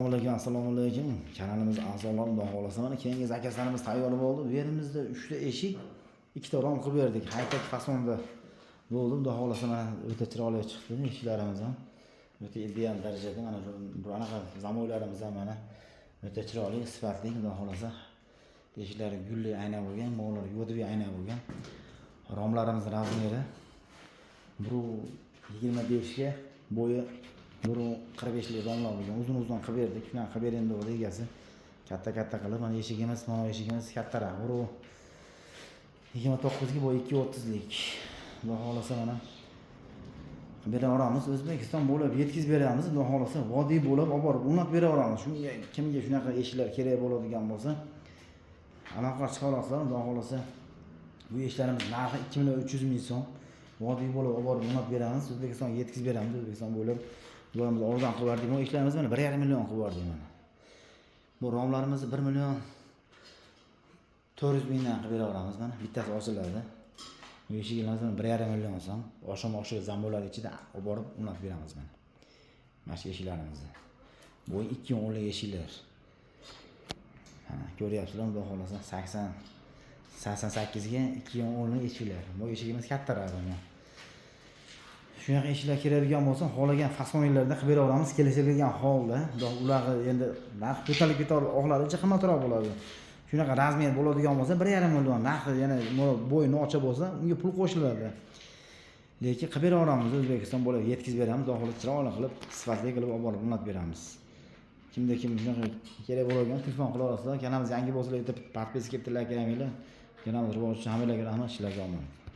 Assalomu alaykum. Kanalimiz a'zolari xudo xolasa mana keyingi zakazlarimiz tayyor bo'ldi. Bu yerimizda 3 ta eshik, 2 ta rom qilib berdik. Haytek fasonda bo'ldi. Xudo xolasa mana o'ta chiroyli chiqdi eshiklarimiz ham. O'ta ideal darajada mana bu anaqa zamoylarimiz ham mana o'ta chiroyli, sifatli xudo xolasa. Eshiklari gulli ayna bo'lgan, mo'llar yo'dvi ayna bo'lgan. Romlarimiz razmeri bu 25 ga bo'yi 45 lik romlar bo'lgan. Uzun qilib berdik. Shunaqa qilib berindi o'zi egasi. Katta qilib mana eshigimiz, mana eshigimiz kattaroq. Bu 29 ga bo'yi 230 lik. Xudo xolasa mana beraveramiz. O'zbekiston bo'lib yetkazib beramiz. Xudo xolasa vodiy bo'lib olib borib o'rnatib beraveramiz. Shunga kimga shunaqa eshiklar kerak bo'ladigan bo'lsa, aloqa chiqaroqlar. Xudo xolasa bu eshiklarimiz narxi 2 million 300 ming so'm. Vodiy bo'lib olib borib o'rnatib beramiz. O'zbekistonga yetkazib beramiz. O'zbekiston bo'lib bularimiz ordan qilib berdik. Bu ishlarimiz mana 1,5 million qilib berdik mana. Bu romlarimizni 1 million 400 mingdan qilib beraveramiz mana. Bittasi ochiladi. Bu eshiklarimiz 1,5 million so'm. Osham-oshi zambolar ichida olib borib o'rnatib beramiz mana. Mana shu eshiklarimizni. Bu 2 lik eshiklar. Mana ko'ryapsizlar, xudo xolasa 88 ga 2 lik eshiklar. Bu eshigimiz kattaroq mana. Shunaqa eshiklar keladigan bo'lsa, xohlagan fasonlarda qilib beraveramiz. Kelishilgan holda, ularga endi narx ko'tarilib oqlaricha qimmatroq bo'ladi. Shunaqa razmer bo'ladigan bo'lsa, 1,5 million narxi yana bo'yi nocha bo'lsa, unga pul qo'shiladi. Lekin qilib beraveramiz, O'zbekiston bo'lib yetkazib beramiz, xolos chiroyli qilib, sifatli qilib olib borib o'rnatib beramiz. Kimda kim shunaqa kerak bo'lgan telefon qila olasizlar. Kanalimiz yangi bo'lsa, podpiska qilib tilak beringlar. Kanalimiz rivoji uchun hammalarga rahmat, ishlarga omad.